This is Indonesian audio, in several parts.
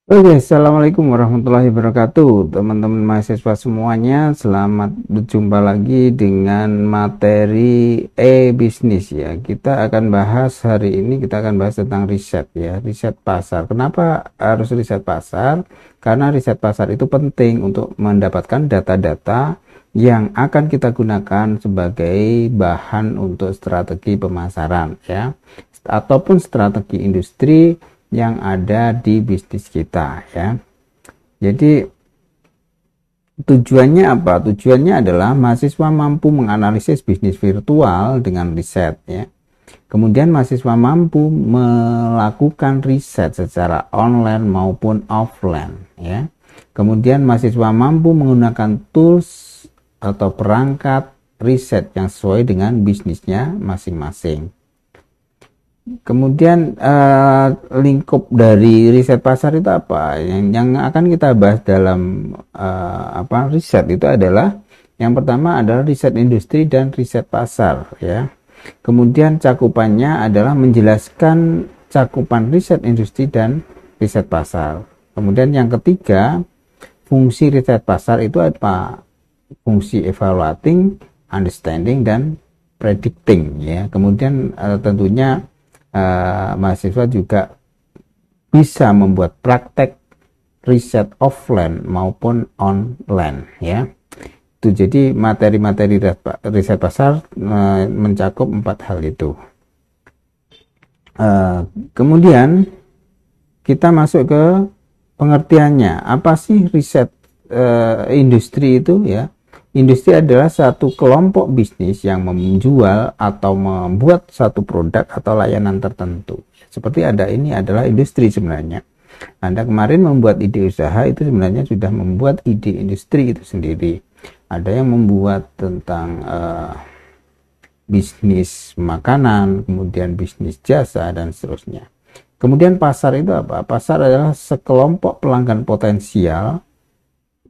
Oke, assalamualaikum warahmatullahi wabarakatuh, teman-teman mahasiswa semuanya. Selamat berjumpa lagi dengan materi e-bisnis ya. Kita akan bahas hari ini, kita akan bahas tentang riset ya, riset pasar. Kenapa harus riset pasar? Karena riset pasar itu penting untuk mendapatkan data-data yang akan kita gunakan sebagai bahan untuk strategi pemasaran ya, ataupun strategi industri yang ada di bisnis kita ya. Jadi tujuannya apa? Tujuannya adalah mahasiswa mampu menganalisis bisnis virtual dengan riset ya. Kemudian mahasiswa mampu melakukan riset secara online maupun offline ya. Kemudian mahasiswa mampu menggunakan tools atau perangkat riset yang sesuai dengan bisnisnya masing-masing. Kemudian lingkup dari riset pasar itu apa? Yang akan kita bahas dalam riset itu adalah yang pertama adalah riset industri dan riset pasar ya. Kemudian cakupannya adalah menjelaskan cakupan riset industri dan riset pasar. Kemudian yang ketiga, fungsi riset pasar itu apa? Fungsi evaluating, understanding dan predicting ya. Kemudian tentunya mahasiswa juga bisa membuat praktek riset offline maupun online ya. Itu jadi materi-materi riset pasar mencakup 4 hal itu. Kemudian kita masuk ke pengertiannya. Apa sih riset industri itu ya? Industri adalah satu kelompok bisnis yang menjual atau membuat satu produk atau layanan tertentu. Seperti ini adalah industri sebenarnya. Anda kemarin membuat ide usaha itu sebenarnya sudah membuat ide industri itu sendiri. Ada yang membuat tentang bisnis makanan, kemudian bisnis jasa, dan seterusnya. Kemudian pasar itu apa? Pasar adalah sekelompok pelanggan potensial.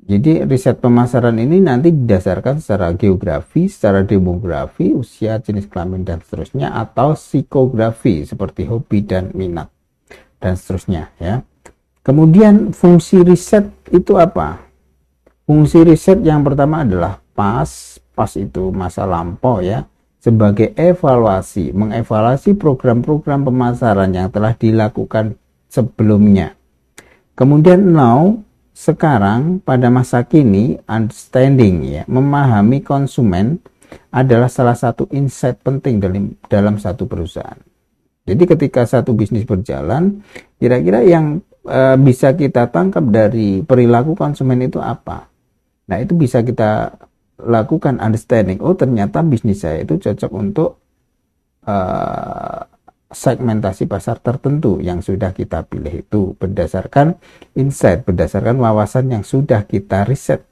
Jadi riset pemasaran ini nanti didasarkan secara geografi, secara demografi, usia, jenis kelamin, dan seterusnya, atau psikografi seperti hobi dan minat, dan seterusnya ya. Kemudian fungsi riset itu apa? Fungsi riset yang pertama adalah pas itu masa lampau ya, sebagai evaluasi, mengevaluasi program-program pemasaran yang telah dilakukan sebelumnya. Kemudian now, sekarang pada masa kini, understanding ya, memahami konsumen adalah salah satu insight penting dalam satu perusahaan. Jadi ketika satu bisnis berjalan, kira-kira yang bisa kita tangkap dari perilaku konsumen itu apa? Nah, itu bisa kita lakukan understanding. Oh, ternyata bisnis saya itu cocok untuk segmentasi pasar tertentu yang sudah kita pilih, itu berdasarkan insight, berdasarkan wawasan yang sudah kita riset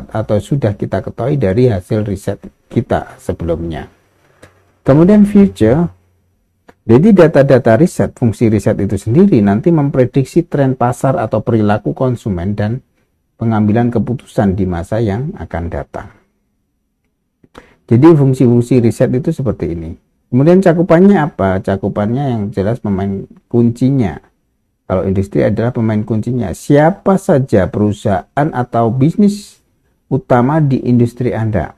atau sudah kita ketahui dari hasil riset kita sebelumnya. Kemudian future, jadi data-data riset, fungsi riset itu sendiri nanti memprediksi tren pasar atau perilaku konsumen dan pengambilan keputusan di masa yang akan datang. Jadi fungsi-fungsi riset itu seperti ini. Kemudian cakupannya apa? Cakupannya yang jelas pemain kuncinya. Kalau industri adalah pemain kuncinya. Siapa saja perusahaan atau bisnis utama di industri Anda?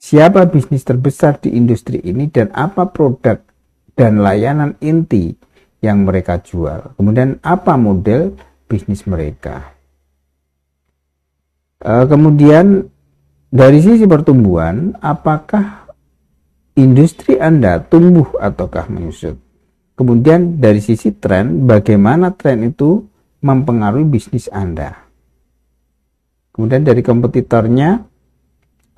Siapa bisnis terbesar di industri ini dan apa produk dan layanan inti yang mereka jual? Kemudian apa model bisnis mereka? Kemudian dari sisi pertumbuhan, apakah industri Anda tumbuh ataukah menyusut? Kemudian dari sisi tren, bagaimana tren itu mempengaruhi bisnis Anda? Kemudian dari kompetitornya,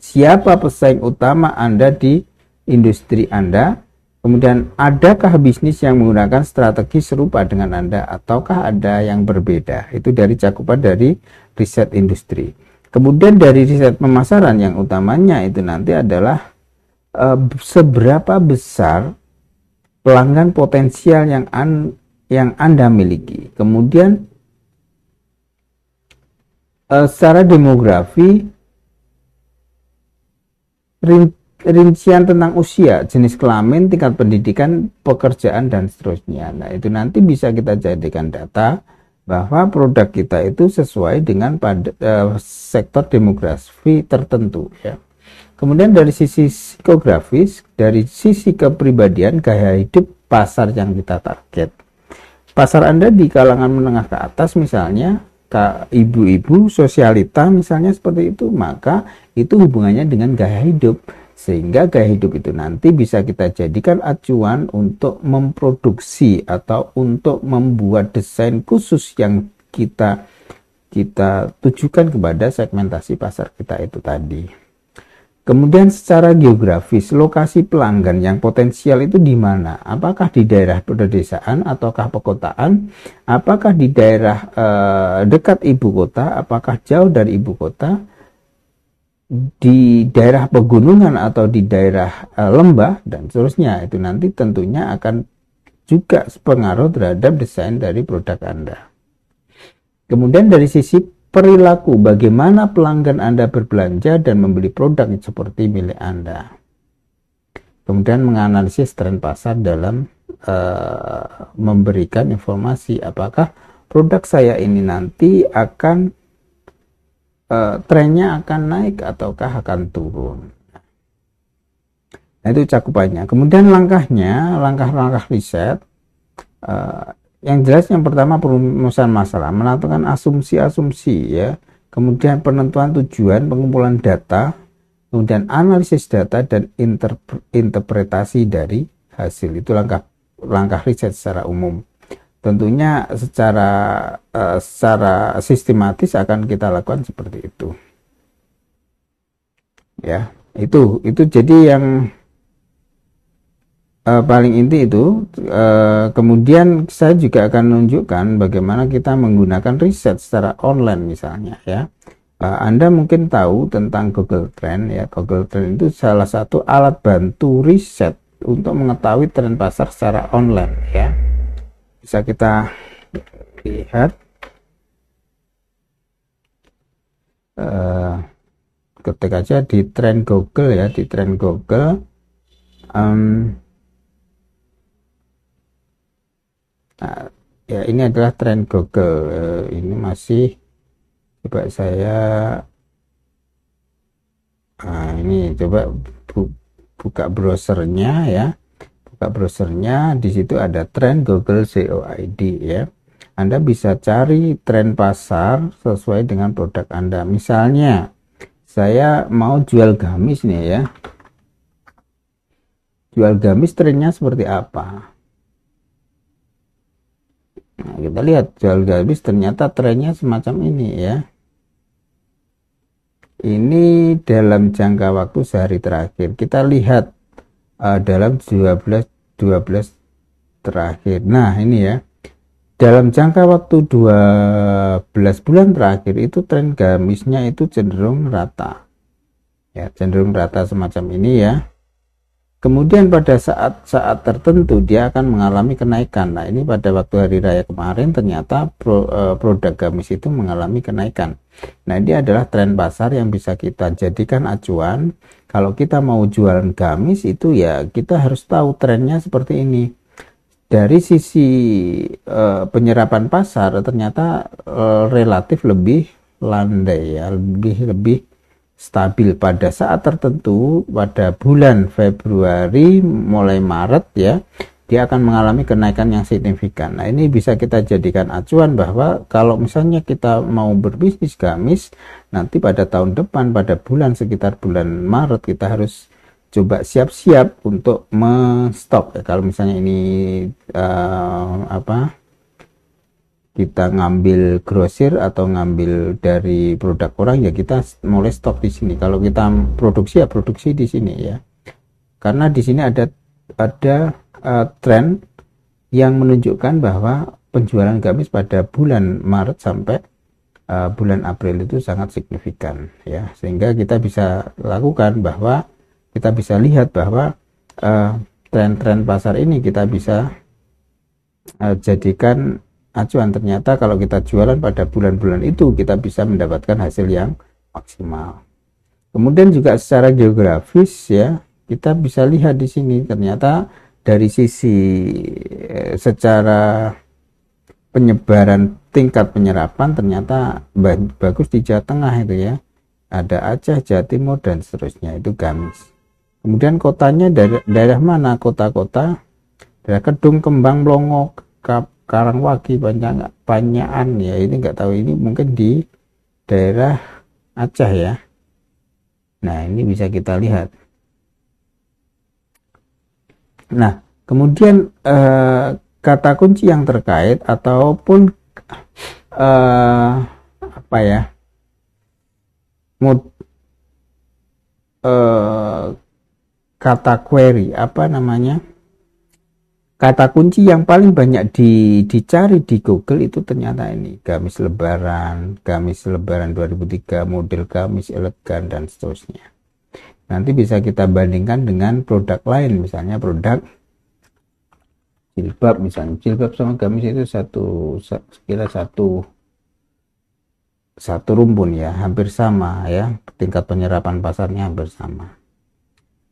siapa pesaing utama Anda di industri Anda? Kemudian adakah bisnis yang menggunakan strategi serupa dengan Anda ataukah ada yang berbeda? Itu dari cakupan dari riset industri. Kemudian dari riset pemasaran yang utamanya itu nanti adalah seberapa besar pelanggan potensial yang Anda miliki. Kemudian secara demografi, rincian tentang usia, jenis kelamin, tingkat pendidikan, pekerjaan, dan seterusnya. Nah, itu nanti bisa kita jadikan data bahwa produk kita itu sesuai dengan sektor demografi tertentu ya. Kemudian dari sisi psikografis, dari sisi kepribadian, gaya hidup pasar yang kita target. Pasar Anda di kalangan menengah ke atas misalnya, ibu-ibu sosialita misalnya seperti itu, maka itu hubungannya dengan gaya hidup. Sehingga gaya hidup itu nanti bisa kita jadikan acuan untuk memproduksi atau untuk membuat desain khusus yang kita tujukan kepada segmentasi pasar kita itu tadi. Kemudian secara geografis, lokasi pelanggan yang potensial itu di mana? Apakah di daerah pedesaan ataukah perkotaan? Apakah di daerah dekat ibu kota? Apakah jauh dari ibu kota? Di daerah pegunungan atau di daerah lembah dan seterusnya? Itu nanti tentunya akan juga berpengaruh terhadap desain dari produk Anda. Kemudian dari sisi perilaku, bagaimana pelanggan Anda berbelanja dan membeli produk seperti milik Anda. Kemudian menganalisis tren pasar dalam memberikan informasi apakah produk saya ini nanti akan trennya akan naik ataukah akan turun. Nah, itu cakupannya. Kemudian langkah-langkah riset. Yang jelas yang pertama perumusan masalah, menentukan asumsi-asumsi ya, kemudian penentuan tujuan, pengumpulan data, kemudian analisis data dan interpretasi dari hasil. Itu langkah riset secara umum. Tentunya secara sistematis akan kita lakukan seperti itu. Ya, itu jadi yang paling inti itu. Kemudian saya juga akan menunjukkan bagaimana kita menggunakan riset secara online misalnya ya. Anda mungkin tahu tentang Google Trend ya. Google Trend itu salah satu alat bantu riset untuk mengetahui tren pasar secara online ya. Bisa kita lihat ketik aja di tren Google ya, di tren Google. Nah, ya ini adalah tren Google. Ini masih coba saya ini coba buka browsernya ya. Buka browsernya, di situ ada tren Google COID ya. Anda bisa cari tren pasar sesuai dengan produk Anda. Misalnya saya mau jual gamis nih ya. Jual gamis trennya seperti apa? Nah, kita lihat jual gamis ternyata trennya semacam ini ya. Ini dalam jangka waktu sehari terakhir. Kita lihat dalam 12 terakhir. Nah, ini ya. Dalam jangka waktu 12 bulan terakhir itu tren gamisnya itu cenderung rata. Ya, cenderung rata semacam ini ya. Kemudian pada saat tertentu dia akan mengalami kenaikan. Nah, ini pada waktu hari raya kemarin ternyata produk gamis itu mengalami kenaikan. Nah, ini adalah tren pasar yang bisa kita jadikan acuan. Kalau kita mau jualan gamis itu ya kita harus tahu trennya seperti ini. Dari sisi penyerapan pasar ternyata relatif lebih landai ya, lebih stabil pada saat tertentu. Pada bulan Februari mulai Maret ya, dia akan mengalami kenaikan yang signifikan. Nah, ini bisa kita jadikan acuan bahwa kalau misalnya kita mau berbisnis gamis nanti pada tahun depan pada sekitar bulan Maret kita harus coba siap-siap untuk menstok ya. Kalau misalnya ini kita ngambil grosir atau ngambil dari produk orang ya kita mulai stok di sini. Kalau kita produksi ya produksi di sini ya. Karena di sini ada tren yang menunjukkan bahwa penjualan gamis pada bulan Maret sampai bulan April itu sangat signifikan ya. Sehingga kita bisa lakukan bahwa kita bisa lihat bahwa tren-tren pasar ini kita bisa jadikan acuan. Ternyata kalau kita jualan pada bulan-bulan itu kita bisa mendapatkan hasil yang maksimal. Kemudian juga secara geografis ya kita bisa lihat di sini ternyata dari sisi secara penyebaran tingkat penyerapan ternyata bagus di Jawa Tengah itu ya, ada Aceh, Jawa Timur dan seterusnya, itu gamis. Kemudian kotanya daerah mana? Kota-kota daerah Kedung, Kembang, Blongo, Karangwagi, Banyakan ya, ini nggak tahu, ini mungkin di daerah Aceh ya. Nah ini bisa kita lihat. Nah kemudian kata kunci yang terkait ataupun apa ya, kata query, apa namanya, kata kunci yang paling banyak dicari di Google itu ternyata ini, gamis lebaran 2003, model gamis elegan dan seterusnya. Nanti bisa kita bandingkan dengan produk lain, misalnya produk jilbab, misalnya jilbab sama gamis itu sekira satu rumpun ya, hampir sama ya, tingkat penyerapan pasarnya hampir sama.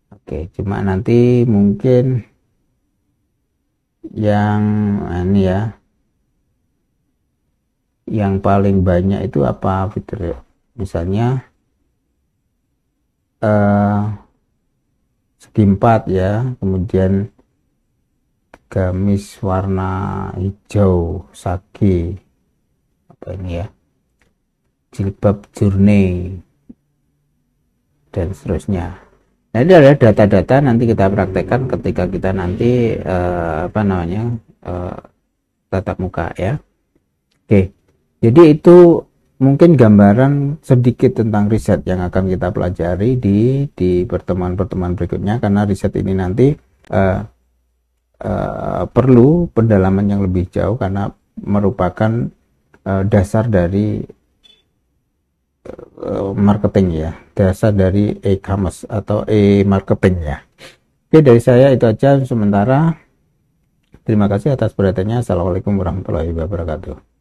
Oke, cuma nanti mungkin yang ini ya, yang paling banyak itu apa fitur, misalnya segi 4 ya, kemudian gamis warna hijau sage, apa ini ya, jilbab journey dan seterusnya. Nah ini adalah data-data nanti kita praktekkan ketika kita nanti tatap muka ya. Oke, jadi itu mungkin gambaran sedikit tentang riset yang akan kita pelajari di pertemuan-pertemuan berikutnya, karena riset ini nanti perlu pendalaman yang lebih jauh karena merupakan dasar dari marketing ya, dasar dari e-commerce atau e-marketing ya. Oke, dari saya itu aja sementara. Terima kasih atas perhatiannya. Assalamualaikum warahmatullahi wabarakatuh.